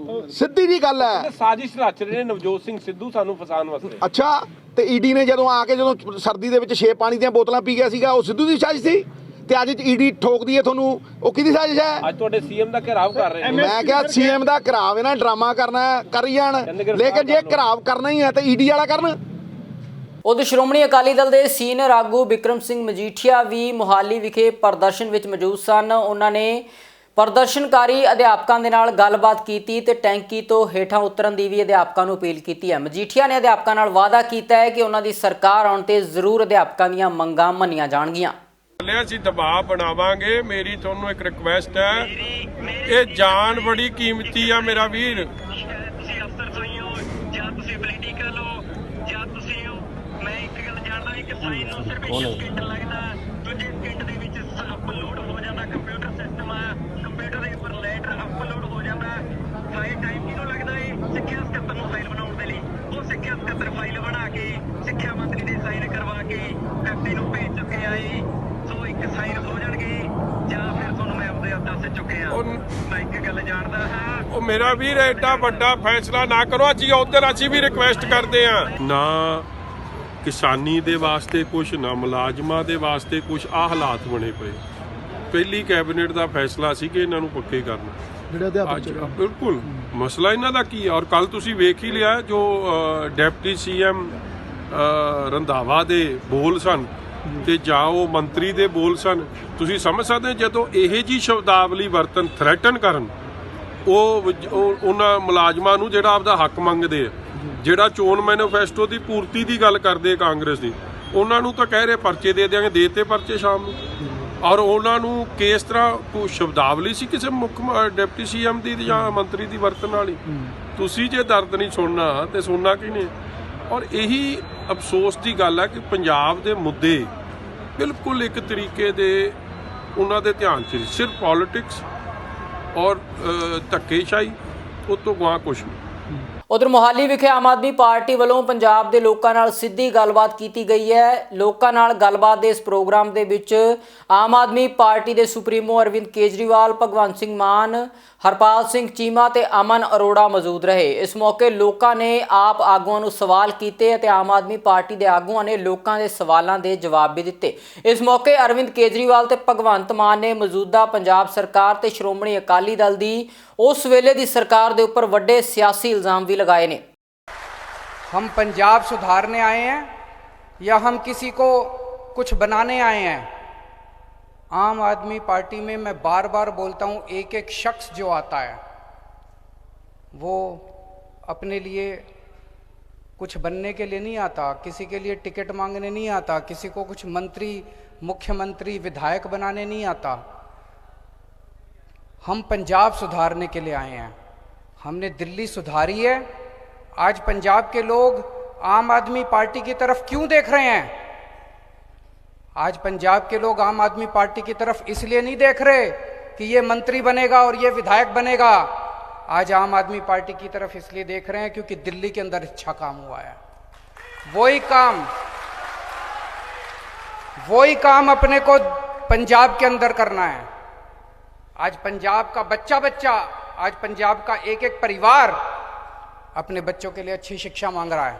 ਸਿੱਧੀ ਜੀ ਗੱਲ ਹੈ। ਸਾਜ਼ਿਸ਼ ਰਚ ਰਹੇ ਨੇ ਨਵਜੋਤ ਸਿੰਘ ਸਿੱਧੂ ਸਾਨੂੰ ਫਸਾਉਣ ਵਾਸਤੇ। ਅੱਛਾ, ਤੇ ਈਡੀ ਨੇ ਜਦੋਂ ਆ ਕੇ ਜਦੋਂ ਸਰਦੀ ਦੇ ਵਿੱਚ 6 ਪਾਣੀ ਦੀਆਂ ਬੋਤਲਾਂ ਪੀ ਗਿਆ ਸੀਗਾ, ਉਹ ਸਿੱਧੂ ਦੀ ਸਾਜ਼ਿਸ਼ ਸੀ। ਤੇ ਅੱਜ ਈਡੀ ਠੋਕਦੀ ਹੈ ਤੁਹਾਨੂੰ, ਉਹ ਕਿਹਦੀ ਸਾਜ਼ਿਸ਼ ਹੈ? ਅੱਜ ਤੁਹਾਡੇ ਸੀਐਮ ਦਾ ਘਿਰਾਵ ਕਰ ਰਹੇ ਨੇ। ਮੈਂ ਕਿਹਾ ਸੀਐਮ ਦਾ ਘਿਰਾਵ ਇਹਨਾਂ ਡਰਾਮਾ ਕਰਨਾ ਕਰੀ ਜਾਣ, ਲੇਕਿਨ ਜੇ ਘਿਰਾਵ ਕਰਨਾ ਹੀ ਹੈ ਤਾਂ ਈਡੀ ਵਾਲਾ ਕਰਨ। ਉਧਰ ਸ਼੍ਰੋਮਣੀ ਅਕਾਲੀ ਦਲ ਦੇ ਸੀਨੀਅਰ ਆਗੂ ਬਿਕਰਮ ਸਿੰਘ ਮਜੀਠੀਆ ਵੀ ਮੁਹਾਲੀ ਵਿਖੇ ਪ੍ਰਦਰਸ਼ਨ ਵਿੱਚ ਮੌਜੂਦ ਸਨ। ਉਹਨਾਂ ਨੇ ਪ੍ਰਦਰਸ਼ਨਕਾਰੀ ਅਧਿਆਪਕਾਂ ਦੇ ਨਾਲ ਗੱਲਬਾਤ ਕੀਤੀ ਤੇ ਟੈਂਕੀ ਤੋਂ ਹੇਠਾਂ ਉਤਰਨ ਦੀ ਵੀ ਅਧਿਆਪਕਾਂ ਨੂੰ ਅਪੀਲ ਕੀਤੀ ਹੈ। ਮਜੀਠੀਆ ਨੇ ਅਧਿਆਪਕਾਂ ਨਾਲ ਵਾਅਦਾ ਕੀਤਾ ਹੈ ਕਿ ਉਹਨਾਂ ਦੀ ਸਰਕਾਰ ਆਉਣ ਤੇ ਜ਼ਰੂਰ ਅਧਿਆਪਕਾਂ ਦੀਆਂ ਮੰਗਾਂ ਮੰਨੀਆਂ ਜਾਣਗੀਆਂ। ਅਸੀਂ ਦਬਾਅ ਬਣਾਵਾਂਗੇ। ਮੇਰੀ ਤੁਹਾਨੂੰ ਇੱਕ ਰਿਕੁਐਸਟ ਹੈ, ਇਹ ਜਾਨ ਬੜੀ ਕੀਮਤੀ ਆ ਮੇਰਾ ਵੀਰ। ਤੁਸੀਂ ਅਫਸਰ ਸੋਈ ਹੋ ਜਾਂ ਤੁਸੀਂ ਪੋਲੀਟੀਕਲ ਹੋ ਜਾਂ ਤੁਸੀਂ ਹੋ, ਮੈਂ ਇੱਕ ਗੱਲ ਜਾਣਦਾ ਇੱਕ ਸਾਈਨ ਨੂੰ ਸਿਰਫ 1 ਸਕਿੰਟ ਲੱਗਦਾ, ਦੂਜੇ ਸਕਿੰਟ ਦੇ ਵਿੱਚ ਅਪਲੋਡ ਹੋ ਜਾਂਦਾ ਕੰਪਿਊਟਰ ਸਿਸਟਮ ਆ, ਕੰਪਿਊਟਰ ਦੇ ਉੱਪਰ ਲੈਟਰ ਅਪਲੋਡ ਹੋ ਜਾਂਦਾ। ਸਾਈਨ ਟਾਈਮ ਕਿਹਨੂੰ ਲੱਗਦਾ ਹੈ? ਸਿੱਖਿਆ ਸਕੱਤਰ ਨੂੰ ਫਾਈਲ ਬਣਾਉਣ ਦੇ ਲਈ। ਉਹ ਸਿੱਖਿਆ ਸਕੱਤਰ ਫਾਈਲ ਬਣਾ ਕੇ ਸਿੱਖਿਆ ਮੰਤਰੀ ਦੇ ਸਾਈਨ ਕਰਵਾ ਕੇ ਐਮਪੀ ਨੂੰ ਭੇਜ ਚੁੱਕੇ ਆਏ। ਸੋ ਇੱਕ ਸਾਈਨ ਹੋ ਜਾਣਗੇ ਜਾਂ ਫਿਰ ਤੁਹਾਨੂੰ ਮੈਂ ਉਹਦੇ ਦੱਸ ਚੁੱਕਿਆ। ਮੈਂ ਇੱਕ ਗੱਲ ਜਾਣਦਾ ਹਾਂ, ਉਹ ਮੇਰਾ ਵੀਰ ਐਡਾ ਵੱਡਾ ਫੈਸਲਾ ਨਾ ਕਰੋ। ਅਸੀਂ ਉਧਰ ਅਸੀਂ ਵੀ ਰਿਕੁਐਸਟ ਕਰਦੇ ਆ, ਨਾ ਕਿਸਾਨੀ ਦੇ ਵਾਸਤੇ ਕੁਛ, ਨਾ ਮੁਲਾਜ਼ਮਾਂ ਦੇ ਵਾਸਤੇ ਕੁਛ। ਆ ਹਾਲਾਤ ਬਣੇ ਪਏ। ਪਹਿਲੀ ਕੈਬਨਿਟ ਦਾ ਫੈਸਲਾ ਸੀ ਕਿ ਇਹਨਾਂ ਨੂੰ ਪੱਕੇ ਕਰਨਾ। ਅੱਜ ਬਿਲਕੁਲ ਮਸਲਾ ਇਹਨਾਂ ਦਾ ਕੀ ਹੈ। ਔਰ ਕੱਲ ਤੁਸੀਂ ਵੇਖ ਹੀ ਲਿਆ ਜੋ ਡਿਪਟੀ ਸੀਐਮ ਰੰਧਾਵਾ ਦੇ ਬੋਲ ਸਨ ਤੇ ਜਾਂ ਉਹ ਮੰਤਰੀ ਦੇ ਬੋਲ ਸਨ। ਤੁਸੀਂ ਸਮਝ ਸਕਦੇ ਜਦੋਂ ਇਹ ਜੀ ਸ਼ਬਦਾਵਲੀ ਵਰਤਨ, ਥ੍ਰੈਟਨ ਕਰਨ, ਉਹ ਉਹਨਾਂ ਮੁਲਾਜ਼ਮਾਂ ਨੂੰ ਜਿਹੜਾ ਆਪਦਾ ਹੱਕ ਮੰਗਦੇ ਆ, ਜਿਹੜਾ ਚੋਣ ਮੈਨੀਫੈਸਟੋ ਦੀ ਪੂਰਤੀ ਦੀ ਗੱਲ ਕਰਦੇ ਕਾਂਗਰਸ ਦੀ, ਉਹਨਾਂ ਨੂੰ ਤਾਂ ਕਹਿ ਰਹੇ ਪਰਚੇ ਦੇ ਦਿਆਂਗੇ, ਦੇਤੇ ਪਰਚੇ ਸ਼ਾਮ ਨੂੰ। ਔਰ ਉਹਨਾਂ ਨੂੰ ਕਿਸ ਤਰ੍ਹਾਂ ਕੋਈ ਸ਼ਬਦਾਵਲੀ ਸੀ ਕਿਸੇ ਮੁੱਖ ਡਿਪਟੀ ਸੀਐਮ ਦੀ ਜਾਂ ਮੰਤਰੀ ਦੀ ਵਰਤਣ ਵਾਲੀ। ਤੁਸੀਂ ਜੇ ਦਰਦ ਨਹੀਂ ਸੁਣਨਾ ਤੇ ਸੁਣਨਾ ਕਿਹਨੇ? ਔਰ ਇਹੀ ਅਫਸੋਸ ਦੀ ਗੱਲ ਹੈ ਕਿ ਪੰਜਾਬ ਦੇ ਮੁੱਦੇ ਬਿਲਕੁਲ ਇੱਕ ਤਰੀਕੇ ਦੇ ਉਹਨਾਂ ਦੇ ਧਿਆਨ 'ਚ ਸਿਰਫ ਪੋਲਿਟਿਕਸ ਔਰ ਧੱਕੇਸ਼ਾਹੀ, ਉਹ ਤੋਂ ਗਾਂ ਕੁਛ ਨਹੀਂ। ਉਧਰ ਮੁਹਾਲੀ ਵਿਖੇ ਆਮ ਆਦਮੀ ਪਾਰਟੀ ਵੱਲੋਂ ਪੰਜਾਬ ਦੇ ਲੋਕਾਂ ਨਾਲ ਸਿੱਧੀ ਗੱਲਬਾਤ ਕੀਤੀ ਗਈ ਹੈ। ਲੋਕਾਂ ਨਾਲ ਗੱਲਬਾਤ ਦੇ ਇਸ ਪ੍ਰੋਗਰਾਮ ਦੇ ਵਿੱਚ ਆਮ ਆਦਮੀ ਪਾਰਟੀ ਦੇ ਸੁਪਰੀਮੋ ਅਰਵਿੰਦ ਕੇਜਰੀਵਾਲ, ਭਗਵੰਤ ਸਿੰਘ ਮਾਨ, ਹਰਪਾਲ ਸਿੰਘ ਚੀਮਾ ਤੇ ਅਮਨ ਅਰੋੜਾ ਮੌਜੂਦ ਰਹੇ। ਇਸ ਮੌਕੇ ਲੋਕਾਂ ਨੇ ਆਪ ਆਗੂਆਂ ਨੂੰ ਸਵਾਲ ਕੀਤੇ ਅਤੇ ਆਮ ਆਦਮੀ ਪਾਰਟੀ ਦੇ ਆਗੂਆਂ ਨੇ ਲੋਕਾਂ ਦੇ ਸਵਾਲਾਂ ਦੇ ਜਵਾਬ ਵੀ ਦਿੱਤੇ। ਇਸ ਮੌਕੇ ਅਰਵਿੰਦ ਕੇਜਰੀਵਾਲ ਤੇ ਭਗਵੰਤ ਮਾਨ ਨੇ ਮੌਜੂਦਾ ਪੰਜਾਬ ਸਰਕਾਰ ਤੇ ਸ਼੍ਰੋਮਣੀ ਅਕਾਲੀ ਦਲ ਦੀ उस वेले दी सरकार दे ऊपर वड्डे सियासी इल्जाम भी लगाए ने। हम पंजाब सुधारने आए हैं या हम किसी को कुछ बनाने आए हैं? आम आदमी पार्टी में मैं बार बार बोलता हूं, एक एक शख्स जो आता है वो अपने लिए कुछ बनने के लिए नहीं आता, किसी के लिए टिकट मांगने नहीं आता, किसी को कुछ मंत्री, मुख्यमंत्री, विधायक बनाने नहीं आता। हम पंजाब सुधारने के लिए आए हैं। हमने दिल्ली सुधारी है। आज पंजाब के लोग आम आदमी पार्टी की तरफ क्यों देख रहे हैं? आज पंजाब के लोग आम आदमी पार्टी की तरफ इसलिए नहीं देख रहे कि ये मंत्री बनेगा और ये विधायक बनेगा। आज आम आदमी पार्टी की तरफ इसलिए देख रहे हैं क्योंकि दिल्ली के अंदर अच्छा काम हुआ है। वही काम अपने को पंजाब के अंदर करना है। आज पंजाब का बच्चा, आज पंजाब का एक एक परिवार अपने बच्चों के लिए अच्छी शिक्षा मांग रहा है।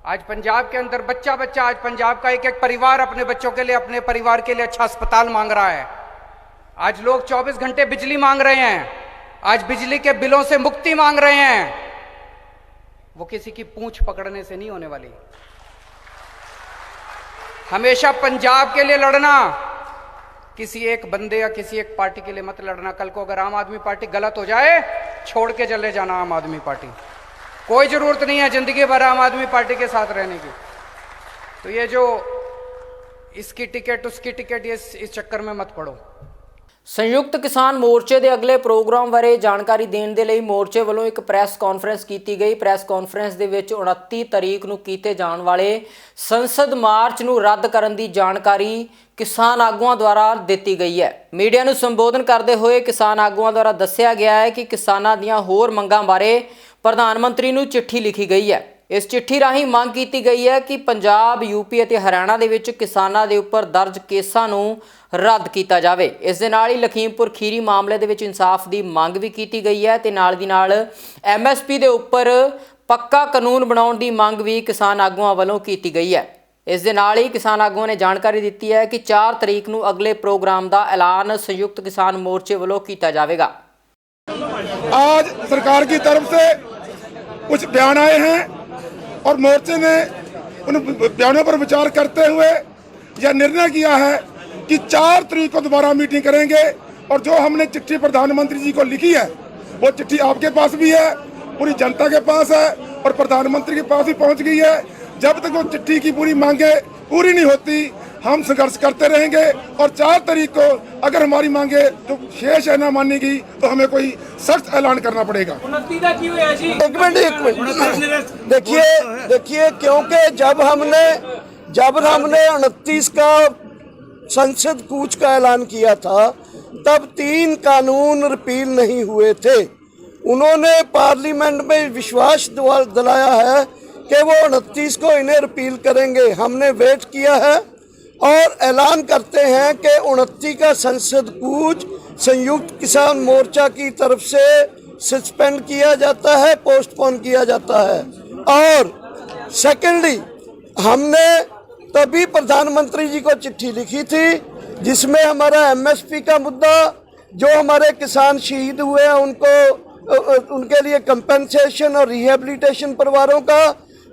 आज पंजाब के अंदर बच्चा, आज पंजाब का एक एक परिवार अपने बच्चों के लिए, अपने परिवार के लिए अच्छा अस्पताल मांग रहा है। आज लोग 24 घंटे बिजली मांग रहे हैं। आज बिजली के बिलों से मुक्ति मांग रहे हैं। वो किसी की पूंछ पकड़ने से नहीं होने वाली। हमेशा पंजाब के लिए लड़ना, किसी एक बंदे या किसी एक पार्टी के लिए मत लड़ना। कल को अगर आम आदमी पार्टी गलत हो जाए, छोड़ के चले जाना आम आदमी पार्टी। कोई जरूरत नहीं है जिंदगी भर आम आदमी पार्टी के साथ रहने की। तो ये जो इसकी टिकट उसकी टिकट, ये इस चक्कर में मत पड़ो। संयुक्त किसान मोर्चे के अगले प्रोग्राम बारे जानकारी देने के लिए मोर्चे वालों एक प्रैस कॉन्फ्रेंस की गई। प्रैस कॉन्फ्रेंस के 29 तारीख को किए जाने वाले संसद मार्च को रद्द करने की जानकारी किसान आगुआं द्वारा दी गई है। मीडिया को संबोधन करते हुए किसान आगुआं द्वारा दस्सिया गया है कि किसानों दीयां होर मंगां बारे प्रधानमंत्री को चिट्ठी लिखी गई है। इस चिट्ठी राही मांग की गई है कि पंजाब, यूपी और हरियाणा के किसानों के उपर दर्ज केसां नूं रद्द किया जाए। इस दे नाल ही लखीमपुर खीरी मामले दे विच इंसाफ की मांग भी की गई है ते नाल दी नाल MSP के उपर ਪੱਕਾ ਕਾਨੂੰਨ ਬਣਾਉਣ ਦੀ ਮੰਗ ਵੀ ਕਿਸਾਨ ਆਗੂਆਂ ਵੱਲੋਂ ਕੀਤੀ ਗਈ ਹੈ। ਇਸ ਦੇ ਨਾਲ ਹੀ ਕਿਸਾਨ ਆਗੂਆਂ ਨੇ ਜਾਣਕਾਰੀ ਦਿੱਤੀ ਹੈ ਕਿ 4 ਤਰੀਕ ਨੂੰ ਅਗਲੇ प्रोग्राम ਦਾ ਐਲਾਨ संयुक्त किसान मोर्चे ਵੱਲੋਂ ਕੀਤਾ जाएगा। आज सरकार की तरफ से कुछ बयान आए हैं और मोर्चे ने उन बयानों पर विचार करते हुए यह निर्णय किया है कि 4 तरीक को दोबारा मीटिंग करेंगे और जो हमने चिट्ठी प्रधानमंत्री जी को लिखी है वो चिट्ठी आपके पास भी है, पूरी जनता के पास है और प्रधानमंत्री के पास भी पहुंच गई है। जब तक वो चिट्ठी की पूरी मांगे पूरी नहीं होती हम संघर्ष करते रहेंगे और 4 तरीक को अगर हमारी मांगे जो शेष है ना मानी गई तो हमें कोई सख्त ऐलान करना पड़ेगा। एक मिनट देखिए क्योंकि जब हमने 29 का संसद कूच का ऐलान किया था तब 3 कानून रिपील नहीं हुए थे। उन्होंने पार्लियामेंट में विश्वास दिलाया है कि वो 29 को इन्हें रिपील करेंगे। हमने वेट किया है और ऐलान करते हैं कि 29 का संसद कूच संयुक्त किसान मोर्चा की तरफ से सस्पेंड किया जाता है, पोस्टपोन किया जाता है। और सेकेंडली हमने तभी प्रधानमंत्री जी को चिट्ठी लिखी थी जिसमें हमारा एमएसपी का मुद्दा, जो हमारे किसान शहीद हुए हैं उनके लिए कंपेंसेशन और रिहेबिलिटेशन परिवारों का,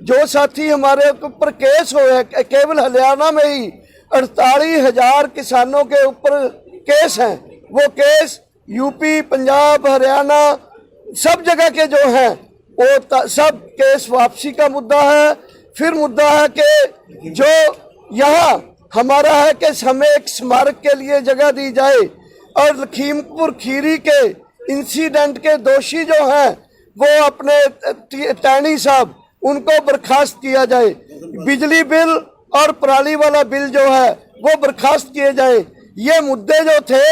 जो साथी हमारे ऊपर केस हुए केवल हरियाणा में ही 48,000 किसानों के ऊपर केस हैं, वो केस यूपी, पंजाब, हरियाणा सब जगह के जो हैं वो सब केस वापसी का मुद्दा है। फिर मुद्दा है कि जो यहाँ हमारा है कि हमें एक स्मारक के लिए जगह दी जाए और लखीमपुर खीरी के इंसिडेंट के दोषी जो हैं वो अपने टैनी साहब उनको बर्खास्त किया जाए। बिजली बिल और पराली वाला बिल जो है वो बर्खास्त किए जाए। ये मुद्दे जो थे,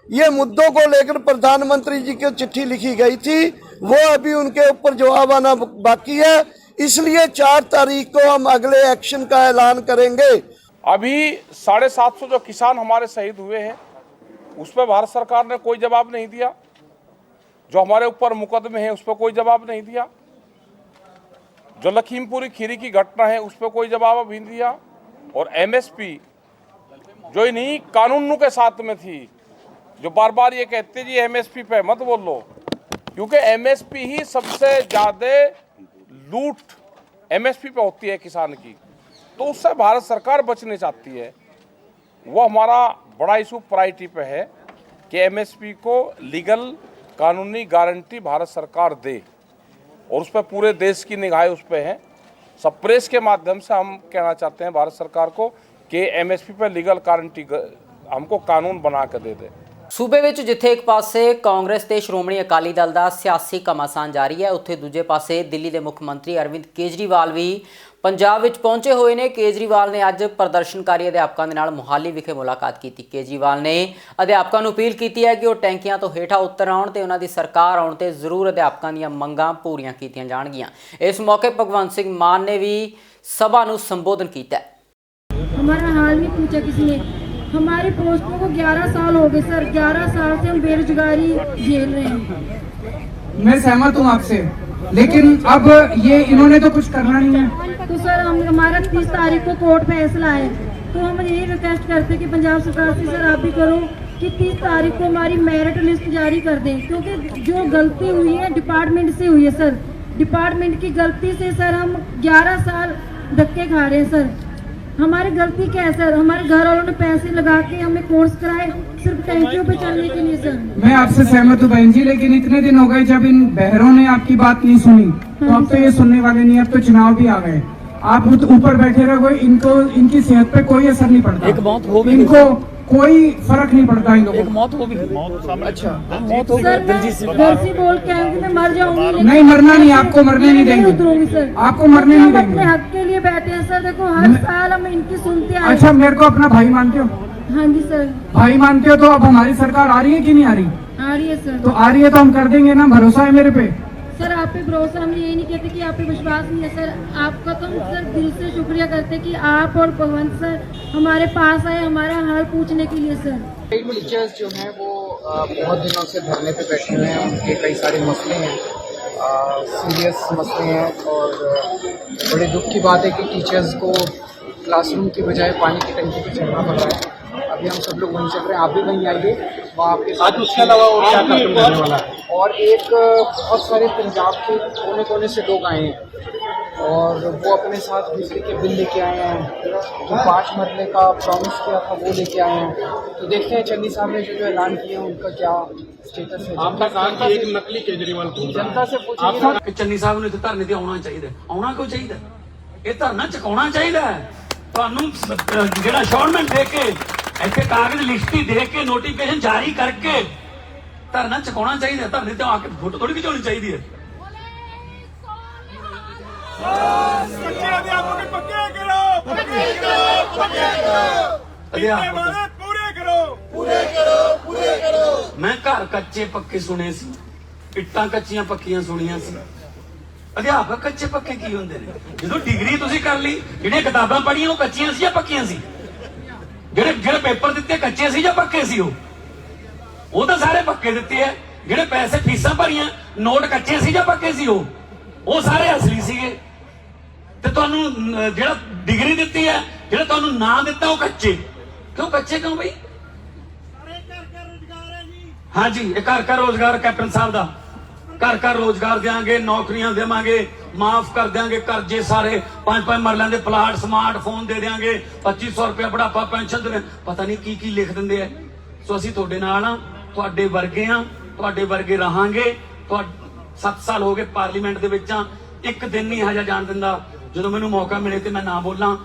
ये मुद्दों को लेकर प्रधानमंत्री जी की चिट्ठी लिखी गई थी, वो अभी उनके ऊपर जवाब आना बाकी है। इसलिए 4 तारीख को हम अगले एक्शन का ऐलान करेंगे। अभी 750 जो किसान हमारे शहीद हुए हैं उस पर भारत सरकार ने कोई जवाब नहीं दिया। जो हमारे ऊपर मुकदमे हैं उस पर कोई जवाब नहीं दिया। जो लखीमपुरी खीरी की घटना है उस पर कोई जवाब अभी नहीं दिया। और एमएसपी जो इन्हीं कानूनों के साथ में थी, जो बार बार ये कहते जी एमएसपी पे मत बोलो, क्योंकि एमएसपी ही सबसे ज़्यादा लूट एमएसपी पे होती है किसान की, तो उससे भारत सरकार बचने चाहती है। वो हमारा बड़ा इशू प्रायोरिटी पे है कि एमएसपी को लीगल कानूनी गारंटी भारत सरकार दे और उस पर पूरे देश की निगाहें उस पर हैं। सब प्रेस के माध्यम से हम कहना चाहते हैं भारत सरकार को कि एमएसपी पर लीगल गारंटी हमको कानून बना कर दे दे। सूबे ਵਿੱਚ ਜਿੱਥੇ ਇੱਕ ਪਾਸੇ ਕਾਂਗਰਸ ਤੇ ਸ਼੍ਰੋਮਣੀ ਅਕਾਲੀ ਦਲ ਦਾ ਸਿਆਸੀ ਘਮਾਸਾਨ ਜਾਰੀ ਹੈ, ਉੱਥੇ ਦੂਜੇ ਪਾਸੇ ਦਿੱਲੀ ਦੇ ਮੁੱਖ ਮੰਤਰੀ ਅਰਵਿੰਦ ਕੇਜਰੀਵਾਲ ਵੀ ਪੰਜਾਬ ਵਿੱਚ ਪਹੁੰਚੇ ਹੋਏ ਨੇ। ਕੇਜਰੀਵਾਲ ਨੇ ਅੱਜ ਪ੍ਰਦਰਸ਼ਨਕਾਰੀ ਅਧਿਆਪਕਾਂ ਦੇ ਨਾਲ ਮੁਹਾਲੀ ਵਿਖੇ ਮੁਲਾਕਾਤ ਕੀਤੀ। ਕੇਜਰੀਵਾਲ ਨੇ ਅਧਿਆਪਕਾਂ ਨੂੰ ਅਪੀਲ ਕੀਤੀ ਹੈ ਕਿ ਉਹ ਟੈਂਕੀਆਂ ਤੋਂ ਹੇਠਾਂ ਉਤਰ ਆਉਣ ਤੇ ਉਹਨਾਂ ਦੀ ਸਰਕਾਰ ਆਉਣ ਤੇ ਜ਼ਰੂਰ ਅਧਿਆਪਕਾਂ ਦੀਆਂ ਮੰਗਾਂ ਪੂਰੀਆਂ ਕੀਤੀਆਂ ਜਾਣਗੀਆਂ। ਇਸ ਮੌਕੇ ਭਗਵੰਤ ਸਿੰਘ ਮਾਨ ਨੇ ਵੀ ਸਭਾ ਨੂੰ ਸੰਬੋਧਨ ਕੀਤਾ। हमारा हाल नहीं पूछा किसी ने। हमारी पोस्टों को 11 साल हो गए सर, 11 साल से हम बेरोजगारी झेल रहे हैं। मैं सहमत हूँ आपसे, लेकिन अब ये इन्होंने तो कुछ करना नहीं है। तो सर हमारा 30 तारीख को कोर्ट फैसला है, तो हम यही रिक्वेस्ट करते हैं कि पंजाब सरकार से सर आप भी करो कि 30 तारीख को हमारी मेरिट लिस्ट जारी कर दें, क्योंकि जो गलती हुई है डिपार्टमेंट से हुई है सर। डिपार्टमेंट की गलती से सर हम 11 साल धक्के खा रहे हैं सर। हमारी गलती क्या है सर? हमारे घर वालों ने पैसे लगा के हमें कोर्स कराए सिर्फ टैंकियों पे चलने के लिए सर। मैं आपसे सहमत हूँ बहन जी, लेकिन इतने दिन हो गए जब इन बहरों ने आपकी बात नहीं सुनी, तो अब तो ये सुनने वाले नहीं। अब तो चुनाव भी आ गए, आप ऊपर बैठे रहो, इनको इनकी सेहत पे कोई असर नहीं पड़ता। एक मौत हो भी, इनको कोई फर्क नहीं पड़ता इन लोगों को। मौत हो भी, अच्छा मौत हो गई, घर से बोल के आऊंगी मैं मर जाऊंगी। नहीं मरना नहीं, आपको मरने नहीं देंगे सर, आपको मरने नहीं देंगे। अपने हक के लिए बैठे हैं सर। देखो हर साल हम इनकी सुनते आए। अच्छा मेरे को अपना भाई मानते हो? हाँ जी सर, भाई मानते हो। तो अब हमारी सरकार आ रही है कि नहीं आ रही? आ रही है सर। तो आ रही है तो हम कर देंगे ना, भरोसा है मेरे पे। सर आप पे भरोसा, हम यही नहीं कहते कि आप पे विश्वास नहीं है सर। आपका तो हम सर दिल से शुक्रिया करते कि आप और भगवंत सर हमारे पास आए हमारा हाल पूछने के लिए सर। टीचर्स जो हैं वो बहुत दिनों से धरने पे बैठे हुए हैं, उनके कई सारे मसले हैं सीरियस मसले हैं और बड़े दुख की बात है कि टीचर्स को क्लासरूम की बजाय पानी की टंकी पे चढ़ना पड़ रहा है। अभी हम सब लोग वहीं चल रहे हैं, आप भी वहीं आइए, वहाँ आपके साथ उसके अलावा और क्या कार्यक्रम होने वाला है। और एक बहुत सारे पंजाब के कोने कोने से लोग आए हैं और वो अपने साथ बिजली के बिल लेके आए हैं, जो 5 मरले का प्रॉमिस किया था वो लेके आए हैं। तो देखते हैं चन्नी साहब ने जो ऐलान किया उनका क्या स्टेटस है। आपने कहा कि एक नकली केजरीवाल जनता से पूछिए। ਚੰਨੀ ਸਾਹਿਬ ਨੂੰ ਇੱਥੇ ਧਰਨੇ ਤੇ ਆਉਣਾ ਚਾਹੀਦਾ। ਆਉਣਾ ਕਿਉਂ ਚਾਹੀਦਾ? ਇਹ ਧਰਨਾ ਚੁਕਾਉਣਾ ਚਾਹੀਦਾ। ਤੁਹਾਨੂੰ ਜਿਹੜਾ ਅਸ਼ੋਰਮੈਂਟ ਦੇ ਕੇ ਇੱਥੇ ਕਾਗਜ਼ ਲਿਖਤੀ ਦੇ ਕੇ ਨੋਟੀਫਿਕੇਸ਼ਨ ਜਾਰੀ ਕਰਕੇ ਧਰਨਾ ਚੁਕਾਉਣਾ ਚਾਹੀਦਾ। ਧਰਨੇ ਤੇ ਆ ਕੇ ਫੋਟੋ ਥੋੜੀ ਖਿਚਾਉਣੀ ਚਾਹੀਦੀ ਹੈ। ਬੱਚੇ ਅਧਿਆਪਕ ਪੱਕੇ ਕਰੋ, ਪੱਕੇ ਕਰੋ, ਪੱਕੇ ਕਰੋ, ਅਧਿਆਪਕ ਪੂਰੇ ਕਰੋ, ਪੂਰੇ ਕਰੋ, ਪੂਰੇ ਕਰੋ। ਮੈਂ ਘਰ ਕੱਚੇ ਪੱਕੇ ਸੁਣੇ ਸੀ, ਇੱਟਾਂ ਕੱਚੀਆਂ ਪੱਕੀਆਂ ਸੁਣੀਆਂ ਸੀ। ਅਧਿਆਪਕ ਕੱਚੇ ਪੱਕੇ ਕੀ ਹੁੰਦੇ ਨੇ? ਜਦੋਂ ਡਿਗਰੀ ਤੁਸੀਂ ਕਰ ਲਈ, ਜਿਹੜੀਆਂ ਕਿਤਾਬਾਂ ਪੜ੍ਹੀਆਂ ਉਹ ਕੱਚੀਆਂ ਸੀ ਜਾਂ ਪੱਕੀਆਂ ਸੀ? ਜਿਹੜੇ ਪੇਪਰ ਦਿੱਤੇ ਕੱਚੇ ਸੀ ਜਾਂ ਪੱਕੇ ਸੀ? ਉਹ ਤਾਂ ਸਾਰੇ ਪੱਕੇ ਦਿੱਤੇ ਐ। ਜਿਹੜੇ ਪੈਸੇ ਫੀਸਾਂ ਭਰੀਆਂ, ਨੋਟ ਕੱਚੇ ਸੀ ਜਾਂ ਪੱਕੇ ਸੀ? ਉਹ ਸਾਰੇ ਅਸਲੀ ਸੀਗੇ। ਤੇ ਤੁਹਾਨੂੰ ਜਿਹੜਾ ਡਿਗਰੀ ਦਿੱਤੀ ਹੈ, ਜਿਹੜਾ ਤੁਹਾਨੂੰ ਨਾਂ ਦਿੱਤਾ ਉਹ ਕੱਚੇ ਕਿਉਂ? ਕੱਚੇ ਕਿਉਂ ਬਈ? हाँ जी, ये घर का रोजगार कैप्टन साहब का, घर का रोजगार देंगे, नौकरियां देवांगे, माफ कर देंगे कर्जे सारे, 5-5 मरलों के प्लाट, स्मार्टफोन दे देंगे, 2500 रुपया बुढ़ापा पेंशन दे, पता नहीं की लिख देंगे है। सो असीं तुहाडे नाल हां, तुहाडे वर्गे हां, तुहाडे वर्गे रहांगे। 7 साल हो गए पार्लीमेंट दे विच हां, एक दिन नहीं हजा जान दिंदा। जदों मैनूं मौका मिले तो मैं ना बोलां।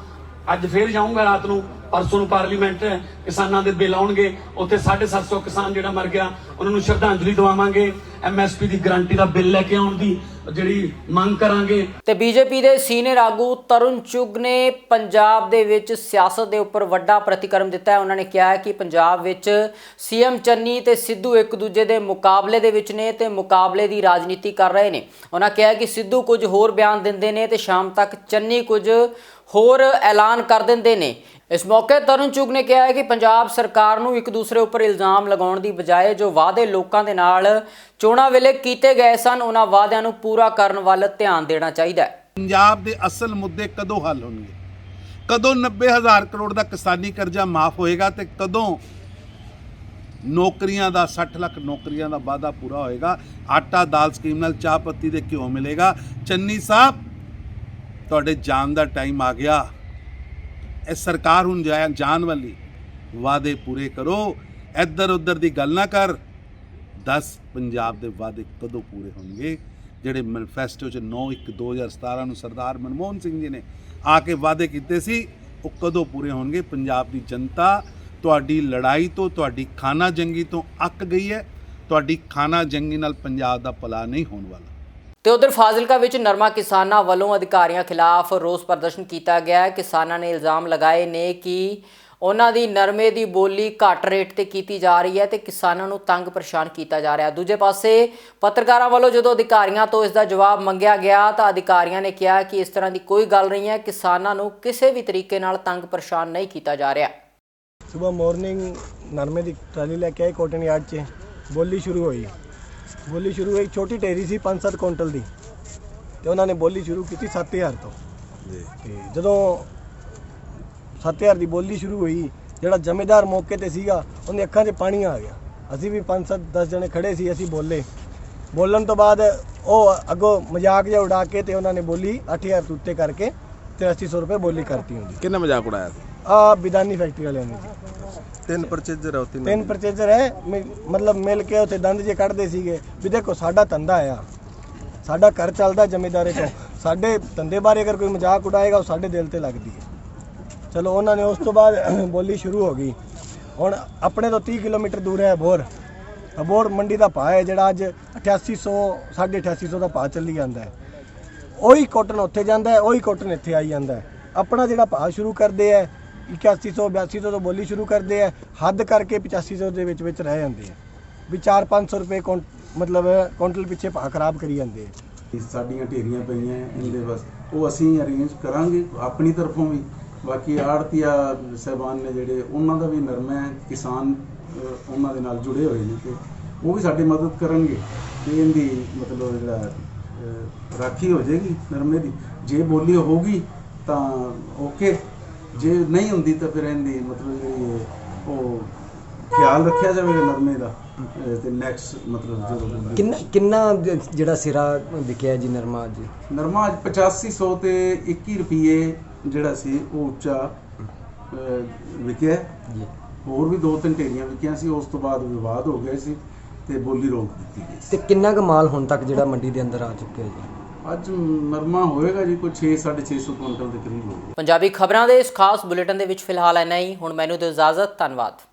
ਅੱਜ ਫੇਰ ਜਾਊਂਗਾ ਰਾਤ ਨੂੰ, ਪਰਸੋਂ ਨੂੰ ਪਾਰਲੀਮੈਂਟ ਹੈ, ਕਿਸਾਨਾਂ ਦੇ ਬਿੱਲ ਆਉਣਗੇ, ਉੱਥੇ 750 ਕਿਸਾਨ ਜਿਹੜਾ ਮਰ ਗਿਆ ਉਹਨਾਂ ਨੂੰ ਸ਼ਰਧਾਂਜਲੀ ਦਵਾਵਾਂਗੇ। ਐਮਐਸਪੀ ਦੀ ਗਾਰੰਟੀ ਦਾ ਬਿੱਲ ਲੈ ਕੇ ਆਉਣ ਦੀ ਜਿਹੜੀ ਮੰਗ ਕਰਾਂਗੇ। ਤੇ ਬੀਜੇਪੀ ਦੇ ਸੀਨੀਅਰ ਆਗੂ ਤਰੁਣ ਚੁੱਗ ਨੇ ਪੰਜਾਬ ਦੇ ਵਿੱਚ ਸਿਆਸਤ ਦੇ ਉੱਪਰ ਵੱਡਾ ਪ੍ਰਤੀਕਰਮ ਦਿੱਤਾ ਹੈ। ਉਹਨਾਂ ਨੇ ਕਿਹਾ ਕਿ ਪੰਜਾਬ ਵਿੱਚ ਸੀਐਮ ਚੰਨੀ ਤੇ ਸਿੱਧੂ ਇੱਕ ਦੂਜੇ ਦੇ ਮੁਕਾਬਲੇ ਦੇ ਵਿੱਚ ਨੇ ਤੇ ਮੁਕਾਬਲੇ ਦੀ ਰਾਜਨੀਤੀ ਕਰ ਰਹੇ ਨੇ। ਉਹਨਾਂ ਕਿਹਾ ਕਿ ਸਿੱਧੂ ਕੁਝ ਹੋਰ ਬਿਆਨ ਦਿੰਦੇ ਨੇ ਤੇ ਸ਼ਾਮ ਤੱਕ ਚੰਨੀ ਕੁਝ ਹੋਰ ਐਲਾਨ ਕਰ ਦਿੰਦੇ ਨੇ। ਇਸ ਮੌਕੇ ਤਰੁਣ ਚੁੱਗ ਨੇ ਕਿਹਾ ਹੈ ਕਿ ਪੰਜਾਬ ਸਰਕਾਰ ਨੂੰ ਇੱਕ ਦੂਸਰੇ ਉੱਪਰ ਇਲਜ਼ਾਮ ਲਗਾਉਣ ਦੀ ਬਜਾਏ ਜੋ ਵਾਅਦੇ ਲੋਕਾਂ ਦੇ ਨਾਲ ਚੋਣਾਂ ਵੇਲੇ ਕੀਤੇ ਗਏ ਸਨ ਉਹਨਾਂ ਵਾਅਦਿਆਂ ਨੂੰ ਪੂਰਾ ਕਰਨ ਵੱਲ ਧਿਆਨ ਦੇਣਾ ਚਾਹੀਦਾ ਹੈ। ਪੰਜਾਬ ਦੇ ਅਸਲ ਮੁੱਦੇ ਕਦੋਂ ਹੱਲ ਹੋਣਗੇ? ਕਦੋਂ 90,000 ਕਰੋੜ ਦਾ ਕਿਸਾਨੀ ਕਰਜ਼ਾ ਮਾਫ ਹੋਏਗਾ ਤੇ ਕਦੋਂ ਨੌਕਰੀਆਂ ਦਾ 60 ਲੱਖ ਨੌਕਰੀਆਂ ਦਾ ਵਾਅਦਾ ਪੂਰਾ ਹੋਏਗਾ? ਆਟਾ ਦਾਲ ਸਕੀਮ ਨਾਲ ਚਾਹ ਪੱਤੀ ਦੇ ਘਿਓ ਮਿਲੇਗਾ। ਚੰਨੀ ਸਾਹਿਬ ਤੁਹਾਡੇ ਜਾਣ ਦਾ ਟਾਈਮ ਆ ਗਿਆ। ਇਹ ਸਰਕਾਰ ਹੁਣ ਜਾਣ ਵਾਲੀ, ਵਾਅਦੇ ਪੂਰੇ ਕਰੋ, ਇੱਧਰ ਉੱਧਰ ਦੀ ਗੱਲ ਨਾ ਕਰ। 10 ਪੰਜਾਬ ਦੇ ਵਾਅਦੇ ਕਦੋਂ ਪੂਰੇ ਹੋਣਗੇ? ਜਿਹੜੇ ਮੈਨੀਫੈਸਟੋ 'ਚ 9/1/2017 ਨੂੰ ਸਰਦਾਰ ਮਨਮੋਹਨ ਸਿੰਘ ਜੀ ਨੇ ਆ ਕੇ ਵਾਅਦੇ ਕੀਤੇ ਸੀ, ਉਹ ਕਦੋਂ ਪੂਰੇ ਹੋਣਗੇ? ਪੰਜਾਬ ਦੀ ਜਨਤਾ ਤੁਹਾਡੀ ਲੜਾਈ ਤੋਂ, ਤੁਹਾਡੀ ਖਾਨਾ ਜੰਗੀ ਤੋਂ ਅੱਕ ਗਈ ਹੈ। ਤੁਹਾਡੀ ਖਾਨਾ ਜੰਗੀ ਨਾਲ ਪੰਜਾਬ ਦਾ ਭਲਾ ਨਹੀਂ ਹੋਣ ਵਾਲਾ। ਤੇ ਉਧਰ ਫਾਜ਼ਿਲਕਾ ਵਿੱਚ ਨਰਮਾ ਕਿਸਾਨਾਂ ਵੱਲੋਂ ਅਧਿਕਾਰੀਆਂ ਖਿਲਾਫ ਰੋਸ ਪ੍ਰਦਰਸ਼ਨ ਕੀਤਾ ਗਿਆ। ਕਿਸਾਨਾਂ ਨੇ ਇਲਜ਼ਾਮ ਲਗਾਏ ਨੇ ਕਿ ਉਹਨਾਂ ਦੀ ਨਰਮੇ ਦੀ ਬੋਲੀ ਘੱਟ ਰੇਟ ਤੇ ਕੀਤੀ ਜਾ ਰਹੀ ਹੈ ਤੇ ਕਿਸਾਨਾਂ ਨੂੰ ਤੰਗ ਪਰੇਸ਼ਾਨ ਕੀਤਾ ਜਾ ਰਿਹਾ। ਦੂਜੇ ਪਾਸੇ ਪੱਤਰਕਾਰਾਂ ਵੱਲੋਂ ਜਦੋਂ ਅਧਿਕਾਰੀਆਂ ਤੋਂ ਇਸ ਦਾ ਜਵਾਬ ਮੰਗਿਆ ਗਿਆ ਤਾਂ ਅਧਿਕਾਰੀਆਂ ਨੇ ਕਿਹਾ ਕਿ ਇਸ ਤਰ੍ਹਾਂ ਦੀ ਕੋਈ ਗੱਲ ਨਹੀਂ ਹੈ, ਕਿਸਾਨਾਂ ਨੂੰ ਕਿਸੇ ਵੀ ਤਰੀਕੇ ਨਾਲ ਤੰਗ ਪਰੇਸ਼ਾਨ ਨਹੀਂ ਕੀਤਾ ਜਾ ਰਿਹਾ। ਸੁਬਾਹ ਮਾਰਨਿੰਗ ਨਰਮੇ ਦੀ ਟਰਾਲੀ ਲੈ ਕੇ ਆਏ ਕੋਟਨ ਯਾਰਡ 'ਚ, ਬੋਲੀ ਸ਼ੁਰੂ ਹੋਈ। ਛੋਟੀ ਢੇਰੀ ਸੀ 5-7 ਕੁਇੰਟਲ ਦੀ ਤੇ ਉਹਨਾਂ ਨੇ ਬੋਲੀ ਸ਼ੁਰੂ ਕੀਤੀ 7000 ਤੋਂ। ਤੇ ਜਦੋਂ 7000 ਦੀ ਬੋਲੀ ਸ਼ੁਰੂ ਹੋਈ, ਜਿਹੜਾ ਜ਼ਮੀਂਦਾਰ ਮੌਕੇ ਤੇ ਸੀਗਾ ਉਹਦੇ ਅੱਖਾਂ 'ਚ ਪਾਣੀ ਆ ਗਿਆ। ਅਸੀਂ ਵੀ 5-7-10 ਜਣੇ ਖੜੇ ਸੀ, ਅਸੀਂ ਬੋਲਣ ਤੋਂ ਬਾਅਦ ਉਹ ਅੱਗੋਂ ਮਜ਼ਾਕ ਜਿਹਾ ਉਡਾ ਕੇ ਤੇ ਉਹਨਾਂ ਨੇ ਬੋਲੀ 8000 ਤੋਂ ਉੱਤੇ ਕਰਕੇ 8300 ਰੁਪਏ ਬੋਲੀ ਕਰਤੀ ਹੁੰਦੀ। ਕਿੰਨਾ ਮਜ਼ਾਕ ਉਡਾਇਆ ਸੀ? ਬਿਦਾਨੀ ਫੈਕਟਰੀ ਵਾਲਿਆਂ ਨੇ। 3 ਪਰਚੇਜ਼ਰ ਹੈ, 3 ਪਰਚੇਜ਼ਰ ਹੈ, ਮਤਲਬ ਮਿਲ ਕੇ ਉੱਥੇ ਦੰਦ ਜੇ ਕੱਢਦੇ ਸੀਗੇ ਵੀ ਦੇਖੋ ਸਾਡਾ ਧੰਦਾ ਆ, ਸਾਡਾ ਘਰ ਚੱਲਦਾ ਜ਼ਮੀਂਦਾਰੇ ਤੋਂ, ਸਾਡੇ ਧੰਦੇ ਬਾਰੇ ਅਗਰ ਕੋਈ ਮਜ਼ਾਕ ਉਡਾਏਗਾ ਉਹ ਸਾਡੇ ਦਿਲ ਤੇ ਲੱਗਦੀ ਹੈ। ਚਲੋ ਉਹਨਾਂ ਨੇ ਉਸ ਤੋਂ ਬਾਅਦ ਬੋਲੀ ਸ਼ੁਰੂ ਹੋ ਗਈ। ਹੁਣ ਆਪਣੇ ਤੋਂ 30 ਕਿਲੋਮੀਟਰ ਦੂਰ ਹੈ ਅਬੋਹਰ ਮੰਡੀ ਦਾ ਭਾਅ ਹੈ ਜਿਹੜਾ ਅੱਜ 8800 8850 ਦਾ ਭਾਅ ਚੱਲੀ ਜਾਂਦਾ ਹੈ। ਉਹੀ ਕਾਟਨ ਉੱਥੇ ਜਾਂਦਾ ਹੈ, ਉਹੀ ਕਾਟਨ ਇੱਥੇ ਆਈ ਜਾਂਦਾ ਹੈ। ਆਪਣਾ ਜਿਹੜਾ ਭਾਅ ਸ਼ੁਰੂ ਕਰਦੇ ਹੈ 8100 8200 ਤੋਂ ਬੋਲੀ ਸ਼ੁਰੂ ਕਰਦੇ ਆ, ਹੱਦ ਕਰਕੇ 8500 ਦੇ ਵਿੱਚ ਰਹਿ ਜਾਂਦੇ ਆ ਵੀ 400-500 ਰੁਪਏ ਮਤਲਬ ਕੁਇੰਟਲ ਪਿੱਛੇ ਭਾਅ ਖਰਾਬ ਕਰੀ ਜਾਂਦੇ ਆ। ਸਾਡੀਆਂ ਢੇਰੀਆਂ ਪਈਆਂ ਇਹਦੇ ਬਸ ਉਹ ਅਸੀਂ ਅਰੇਂਜ ਕਰਾਂਗੇ ਆਪਣੀ ਤਰਫੋਂ ਵੀ। ਬਾਕੀ ਆੜਤੀਆ ਸਾਹਿਬਾਨ ਨੇ ਜਿਹੜੇ ਉਹਨਾਂ ਦਾ ਵੀ ਨਰਮਾ ਹੈ, ਕਿਸਾਨ ਉਹਨਾਂ ਦੇ ਨਾਲ ਜੁੜੇ ਹੋਏ ਨੇ ਤੇ ਉਹ ਵੀ ਸਾਡੀ ਮਦਦ ਕਰਨਗੇ ਤੇ ਇਹਦੀ ਮਤਲਬ ਜਿਹੜਾ ਰਾਖੀ ਹੋ ਜਾਏਗੀ ਨਰਮੇ ਦੀ। ਜੇ ਬੋਲੀ ਹੋਊਗੀ ਤਾਂ ਓਕੇ, ਜੇ ਨਹੀਂ ਹੁੰਦੀ ਤਾਂ ਫਿਰ ਇਹਦੀ ਮਤਲਬ ਜਿਹੜੀ ਉਹ ਖਿਆਲ ਰੱਖਿਆ ਜਾਵੇਗਾ ਨਰਮੇ ਦਾ ਤੇ ਨੈਕਸਟ ਮਤਲਬ ਜਦੋਂ ਕਿੰਨਾ ਜਿਹੜਾ ਸਿਰਾ ਵਿਕਿਆ ਜੀ ਨਰਮਾ ਅੱਜ? ਨਰਮਾ ਅੱਜ 8500 ਤੇ 21 ਰੁਪਏ ਜਿਹੜਾ ਸੀ ਉਹ ਉੱਚਾ ਵਿਕਿਆ ਜੀ। ਹੋਰ ਵੀ 2-3 ਢੇਰੀਆਂ ਵਿਕੀਆਂ ਸੀ, ਉਸ ਤੋਂ ਬਾਅਦ ਵਿਵਾਦ ਹੋ ਗਿਆ ਸੀ ਤੇ ਬੋਲੀ ਰੋਕ ਦਿੱਤੀ ਗਈ ਸੀ। ਤੇ ਕਿੰਨਾ ਕੁ ਮਾਲ ਹੁਣ ਤੱਕ ਜਿਹੜਾ ਮੰਡੀ ਦੇ ਅੰਦਰ ਆ ਚੁੱਕਿਆ ਜੀ? ਅੱਜ ਨਰਮਾ ਹੋਏਗਾ ਜੀ ਕੋਈ 6-650 ਕੁਇੰਟਲ ਦੇ ਕਰੀਬ ਹੋਵੇਗਾ। ਪੰਜਾਬੀ ਖਬਰਾਂ ਦੇ ਇਸ ਖਾਸ ਬੁਲੇਟਿਨ ਦੇ ਵਿੱਚ ਫਿਲਹਾਲ ਇੰਨਾ ਹੀ। ਹੁਣ ਮੈਨੂੰ ਦਿਓ ਇਜਾਜ਼ਤ। ਧੰਨਵਾਦ।